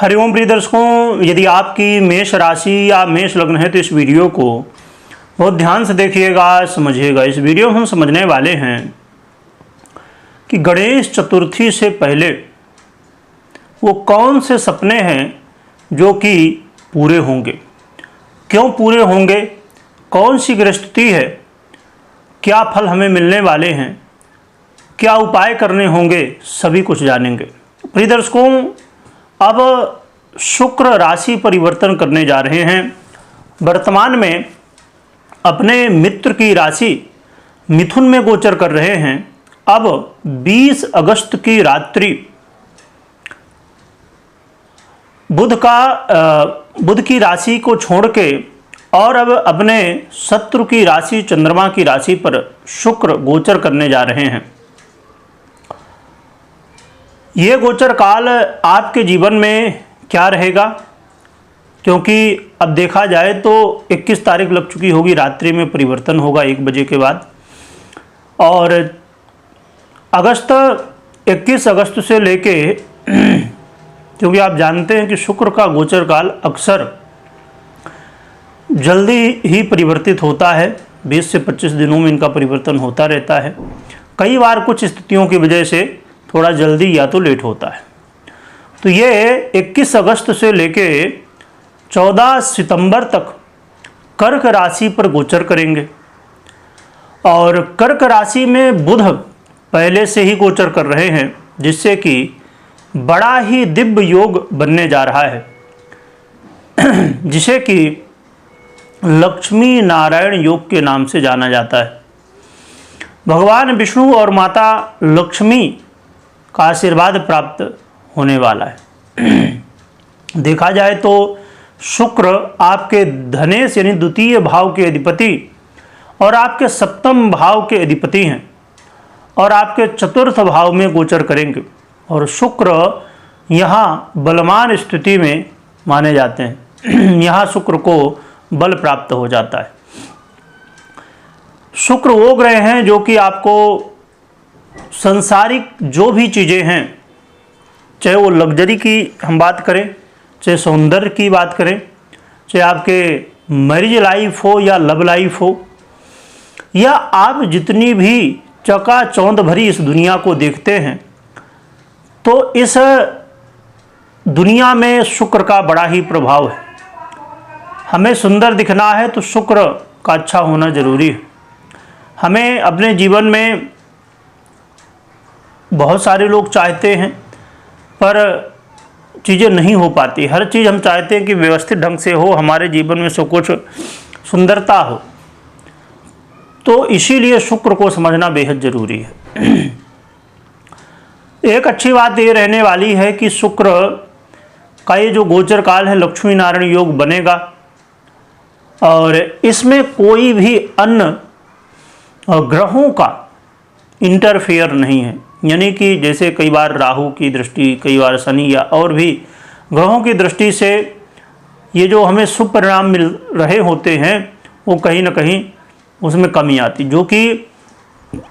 हरिओम प्रिय दर्शकों, यदि आपकी मेष राशि या मेष लग्न है तो इस वीडियो को बहुत ध्यान से देखिएगा, समझिएगा। इस वीडियो में हम समझने वाले हैं कि गणेश चतुर्थी से पहले वो कौन से सपने हैं जो कि पूरे होंगे, क्यों पूरे होंगे, कौन सी गृहस्थिति है, क्या फल हमें मिलने वाले हैं, क्या उपाय करने होंगे, सभी कुछ जानेंगे। प्रिय दर्शकों, अब शुक्र राशि परिवर्तन करने जा रहे हैं। वर्तमान में अपने मित्र की राशि मिथुन में गोचर कर रहे हैं। अब 20 अगस्त की रात्रि बुध की राशि को छोड़ के और अब अपने शत्रु की राशि चंद्रमा की राशि पर शुक्र गोचर करने जा रहे हैं। ये गोचर काल आपके जीवन में क्या रहेगा, क्योंकि अब देखा जाए तो 21 तारीख लग चुकी होगी, रात्रि में परिवर्तन होगा 1 बजे के बाद। और 21 अगस्त से लेके क्योंकि आप जानते हैं कि शुक्र का गोचर काल अक्सर जल्दी ही परिवर्तित होता है, 20 से 25 दिनों में इनका परिवर्तन होता रहता है। कई बार कुछ स्थितियों की वजह से थोड़ा जल्दी या तो लेट होता है। तो ये 21 अगस्त से लेके 14 सितंबर तक कर्क राशि पर गोचर करेंगे। और कर्क राशि में बुध पहले से ही गोचर कर रहे हैं, जिससे कि बड़ा ही दिव्य योग बनने जा रहा है, जिसे कि लक्ष्मी नारायण योग के नाम से जाना जाता है। भगवान विष्णु और माता लक्ष्मी का आशीर्वाद प्राप्त होने वाला है। देखा जाए तो शुक्र आपके धनेश यानी द्वितीय भाव के अधिपति और आपके सप्तम भाव के अधिपति हैं और आपके चतुर्थ भाव में गोचर करेंगे। और शुक्र यहाँ बलवान स्थिति में माने जाते हैं। यहाँ शुक्र को बल प्राप्त हो जाता है। शुक्र वो ग्रह हैं जो कि आपको सांसारिक जो भी चीज़ें हैं, चाहे वो लग्जरी की हम बात करें, चाहे सौंदर्य की बात करें, चाहे आपके मैरिज लाइफ हो या लव लाइफ हो, या आप जितनी भी चकाचौंध भरी इस दुनिया को देखते हैं, तो इस दुनिया में शुक्र का बड़ा ही प्रभाव है। हमें सुंदर दिखना है तो शुक्र का अच्छा होना जरूरी है। हमें अपने जीवन में बहुत सारे लोग चाहते हैं पर चीज़ें नहीं हो पाती। हर चीज़ हम चाहते हैं कि व्यवस्थित ढंग से हो, हमारे जीवन में सब कुछ सुंदरता हो, तो इसीलिए शुक्र को समझना बेहद ज़रूरी है। एक अच्छी बात ये रहने वाली है कि शुक्र का ये जो गोचर काल है लक्ष्मी नारायण योग बनेगा और इसमें कोई भी अन्य ग्रहों का इंटरफेयर नहीं है। यानी कि जैसे कई बार राहु की दृष्टि, कई बार शनि या और भी ग्रहों की दृष्टि से ये जो हमें शुभ परिणाम मिल रहे होते हैं वो कहीं ना कहीं उसमें कमी आती, जो कि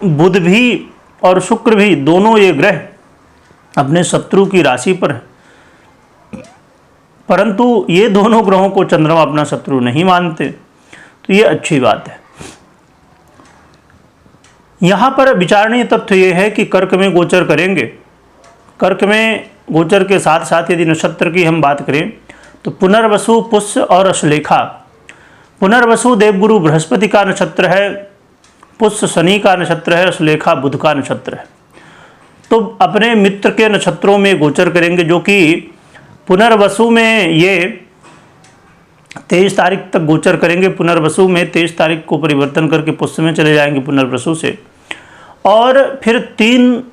बुध भी और शुक्र भी दोनों ये ग्रह अपने शत्रु की राशि पर है, परंतु ये दोनों ग्रहों को चंद्रमा अपना शत्रु नहीं मानते, तो ये अच्छी बात है। यहाँ पर विचारणीय तथ्य ये है कि कर्क में गोचर करेंगे। कर्क में गोचर के साथ साथ यदि नक्षत्र की हम बात करें तो पुनर्वसु, पुष्य और अश्लेखा। पुनर्वसु देवगुरु बृहस्पति का नक्षत्र है, पुष्य शनि का नक्षत्र है, अश्लेखा बुध का नक्षत्र है। तो अपने मित्र के नक्षत्रों में गोचर करेंगे, जो कि पुनर्वसु में ये 23 तारीख तक गोचर करेंगे। पुनर्वसु में 23 तारीख को परिवर्तन करके पुष्य में चले जाएंगे पुनर्वसु से, और फिर 3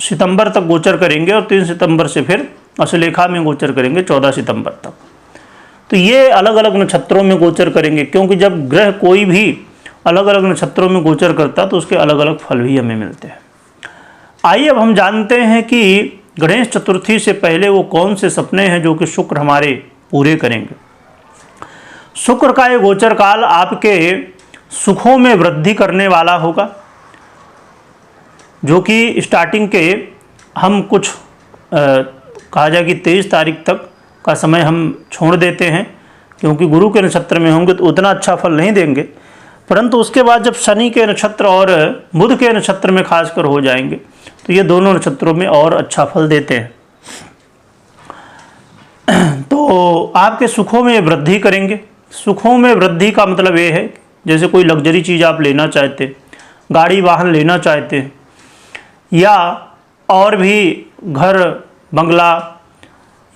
सितंबर तक गोचर करेंगे और 3 सितंबर से फिर अश्लेखा में गोचर करेंगे 14 सितंबर तक। तो ये अलग अलग नक्षत्रों में गोचर करेंगे, क्योंकि जब ग्रह कोई भी अलग अलग नक्षत्रों में गोचर करता तो उसके अलग अलग फल भी हमें मिलते हैं। आइए अब हम जानते हैं कि गणेश चतुर्थी से पहले वो कौन से सपने हैं जो कि शुक्र हमारे पूरे करेंगे। शुक्र का ये गोचर काल आपके सुखों में वृद्धि करने वाला होगा, जो कि स्टार्टिंग के हम कुछ कहा जाए कि 23 तारीख तक का समय हम छोड़ देते हैं, क्योंकि गुरु के नक्षत्र में होंगे तो उतना अच्छा फल नहीं देंगे, परंतु उसके बाद जब शनि के नक्षत्र और बुध के नक्षत्र में खासकर हो जाएंगे तो ये दोनों नक्षत्रों में और अच्छा फल देते हैं। तो आपके सुखों में वृद्धि करेंगे। सुखों में वृद्धि का मतलब ये है, जैसे कोई लग्जरी चीज़ आप लेना चाहते, गाड़ी वाहन लेना चाहते, या और भी घर बंगला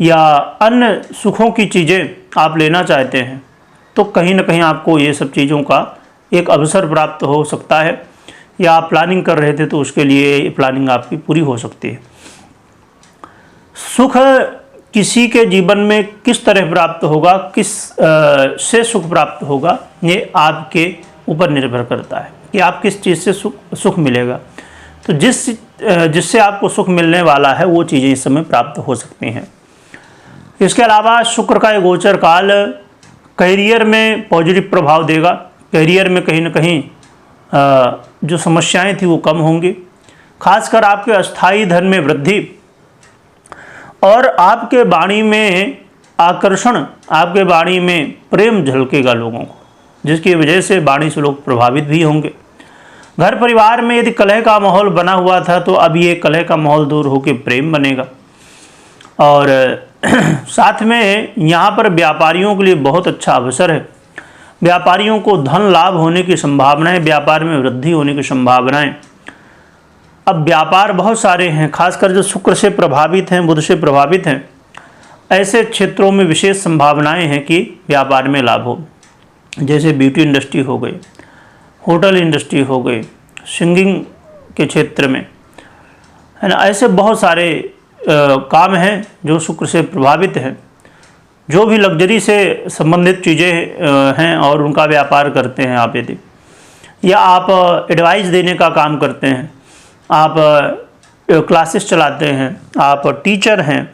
या अन्य सुखों की चीज़ें आप लेना चाहते हैं, तो कहीं ना कहीं आपको ये सब चीज़ों का एक अवसर प्राप्त हो सकता है, या आप प्लानिंग कर रहे थे तो उसके लिए प्लानिंग आपकी पूरी हो सकती है। सुख किसी के जीवन में किस तरह प्राप्त होगा, किस से सुख प्राप्त होगा, ये आपके ऊपर निर्भर करता है कि आप किस चीज़ से सुख मिलेगा। तो जिससे आपको सुख मिलने वाला है वो चीज़ें इस समय प्राप्त हो सकती हैं। इसके अलावा शुक्र का ये गोचर काल करियर में पॉजिटिव प्रभाव देगा। करियर में कहीं ना कहीं जो समस्याएं थी वो कम होंगी, खासकर आपके अस्थायी धन में वृद्धि और आपके वाणी में आकर्षण, आपके वाणी में प्रेम झलकेगा लोगों को, जिसकी वजह से वाणी से लोग प्रभावित भी होंगे। घर परिवार में यदि कलह का माहौल बना हुआ था तो अब ये कलह का माहौल दूर होकर प्रेम बनेगा। और साथ में यहाँ पर व्यापारियों के लिए बहुत अच्छा अवसर है। व्यापारियों को धन लाभ होने की संभावनाएं, व्यापार में वृद्धि होने की संभावनाएं। अब व्यापार बहुत सारे हैं, खासकर जो शुक्र से प्रभावित हैं, बुध से प्रभावित हैं, ऐसे क्षेत्रों में विशेष संभावनाएं हैं कि व्यापार में लाभ हो। जैसे ब्यूटी इंडस्ट्री हो गई, होटल इंडस्ट्री हो गई, सिंगिंग के क्षेत्र में, है ना, ऐसे बहुत सारे काम हैं जो शुक्र से प्रभावित हैं। जो भी लग्जरी से संबंधित चीज़ें हैं और उनका व्यापार करते हैं आप, यदि या आप एडवाइस देने का काम करते हैं, आप क्लासेस चलाते हैं, आप टीचर हैं,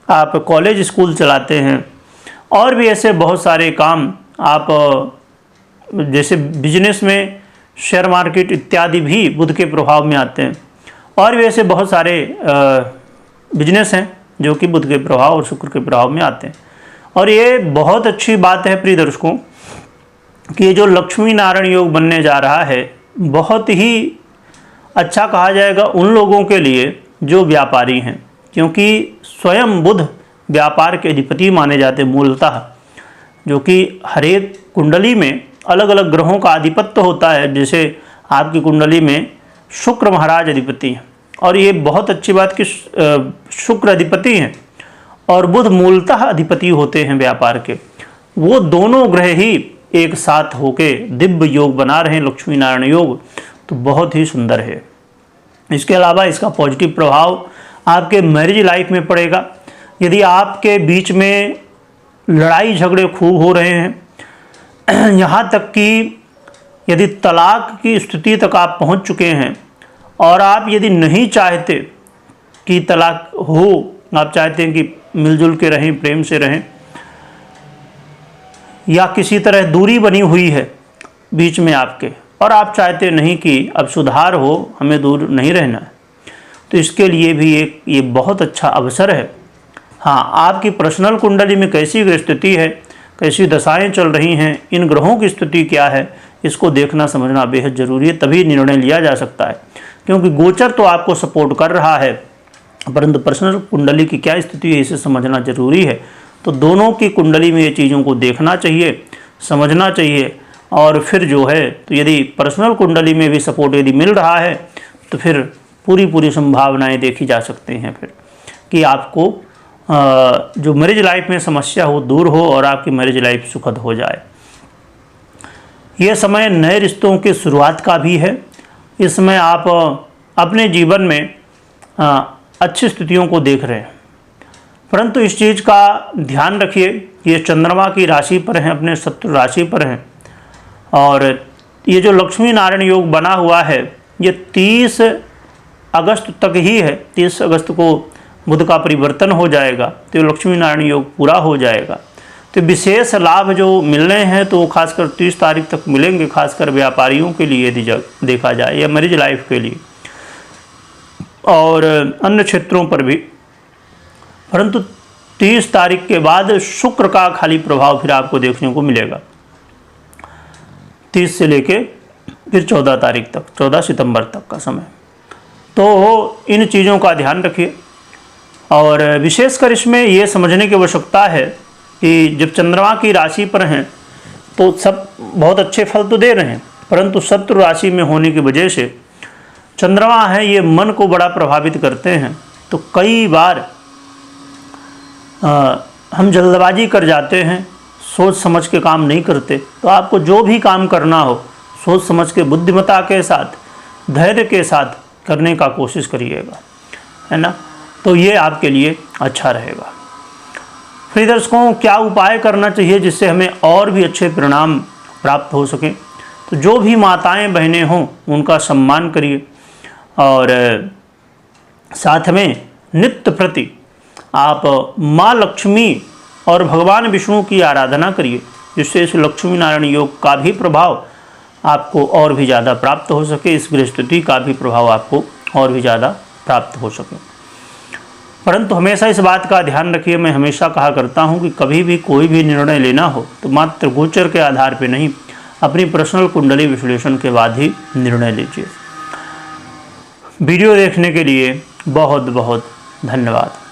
आप कॉलेज स्कूल चलाते हैं, और भी ऐसे बहुत सारे काम आप, जैसे बिजनेस में शेयर मार्केट इत्यादि भी बुध के प्रभाव में आते हैं, और भी ऐसे बहुत सारे बिजनेस हैं जो कि बुध के प्रभाव और शुक्र के प्रभाव में आते हैं। और ये बहुत अच्छी बात है प्रिय दर्शकों कि ये जो लक्ष्मी नारायण योग बनने जा रहा है, बहुत ही अच्छा कहा जाएगा उन लोगों के लिए जो व्यापारी हैं, क्योंकि स्वयं बुध व्यापार के अधिपति माने जाते मूलतः, जो कि हर एक कुंडली में अलग अलग ग्रहों का आधिपत्य होता है। जैसे आपकी कुंडली में शुक्र महाराज अधिपति हैं, और ये बहुत अच्छी बात कि शुक्र अधिपति हैं और बुध मूलतः अधिपति होते हैं व्यापार के। वो दोनों ग्रह ही एक साथ होके दिव्य योग बना रहे हैं, लक्ष्मी नारायण योग, तो बहुत ही सुंदर है। इसके अलावा इसका पॉजिटिव प्रभाव आपके मैरिज लाइफ में पड़ेगा। यदि आपके बीच में लड़ाई झगड़े खूब हो रहे हैं, यहाँ तक कि यदि तलाक की स्थिति तक आप पहुँच चुके हैं और आप यदि नहीं चाहते कि तलाक हो, आप चाहते हैं कि मिलजुल के रहें, प्रेम से रहें, या किसी तरह दूरी बनी हुई है बीच में आपके और आप चाहते नहीं कि अब सुधार हो, हमें दूर नहीं रहना है, तो इसके लिए भी एक ये बहुत अच्छा अवसर है। हाँ, आपकी पर्सनल कुंडली में कैसी ग्रह स्थिति है, कैसी दशाएं चल रही हैं, इन ग्रहों की स्थिति क्या है, इसको देखना समझना बेहद ज़रूरी है, तभी निर्णय लिया जा सकता है। क्योंकि गोचर तो आपको सपोर्ट कर रहा है, परंतु पर्सनल कुंडली की क्या स्थिति है इसे समझना जरूरी है। तो दोनों की कुंडली में ये चीज़ों को देखना चाहिए, समझना चाहिए, और फिर जो है तो यदि पर्सनल कुंडली में भी सपोर्ट यदि मिल रहा है तो फिर पूरी संभावनाएं देखी जा सकती हैं फिर कि आपको जो मैरिज लाइफ में समस्या हो दूर हो और आपकी मैरिज लाइफ सुखद हो जाए। यह समय नए रिश्तों की शुरुआत का भी है। इस समय आप अपने जीवन में अच्छी स्थितियों को देख रहे हैं, परंतु इस चीज़ का ध्यान रखिए कि ये चंद्रमा की राशि पर हैं, अपने शत्रु राशि पर हैं, और ये जो लक्ष्मी नारायण योग बना हुआ है ये 30 अगस्त तक ही है। 30 अगस्त को बुध का परिवर्तन हो जाएगा तो लक्ष्मी नारायण योग पूरा हो जाएगा। तो विशेष लाभ जो मिलने हैं तो खासकर 30 तारीख तक मिलेंगे, खासकर व्यापारियों के लिए यदि देखा जाए या मैरिज लाइफ के लिए, और अन्य क्षेत्रों पर भी परंतु 30 तारीख के बाद शुक्र का खाली प्रभाव फिर आपको देखने को मिलेगा। 30 से लेके फिर 14 तारीख तक, 14 सितंबर तक का समय। तो इन चीज़ों का ध्यान रखिए। और विशेषकर इसमें ये समझने की आवश्यकता है कि जब चंद्रमा की राशि पर हैं तो सब बहुत अच्छे फल तो दे रहे हैं, परंतु शत्रु राशि में होने की वजह से चंद्रमा है ये मन को बड़ा प्रभावित करते हैं। तो कई बार हम जल्दबाजी कर जाते हैं, सोच समझ के काम नहीं करते। तो आपको जो भी काम करना हो सोच समझ के बुद्धिमत्ता के साथ, धैर्य के साथ करने का कोशिश करिएगा, है ना। तो ये आपके लिए अच्छा रहेगा। प्रिय दर्शकों, क्या उपाय करना चाहिए जिससे हमें और भी अच्छे परिणाम प्राप्त हो सकें? तो जो भी माताएं बहनें हों उनका सम्मान करिए और साथ में नित्य प्रति आप माँ लक्ष्मी और भगवान विष्णु की आराधना करिए, जिससे इस लक्ष्मी नारायण योग का भी प्रभाव आपको और भी ज़्यादा प्राप्त हो सके, इस गृहस्थिति का भी प्रभाव आपको और भी ज़्यादा प्राप्त हो सके। परंतु हमेशा इस बात का ध्यान रखिए, मैं हमेशा कहा करता हूँ कि कभी भी कोई भी निर्णय लेना हो तो मात्र गोचर के आधार पर नहीं, अपनी पर्सनल कुंडली विश्लेषण के बाद ही निर्णय लीजिए। वीडियो देखने के लिए बहुत बहुत धन्यवाद।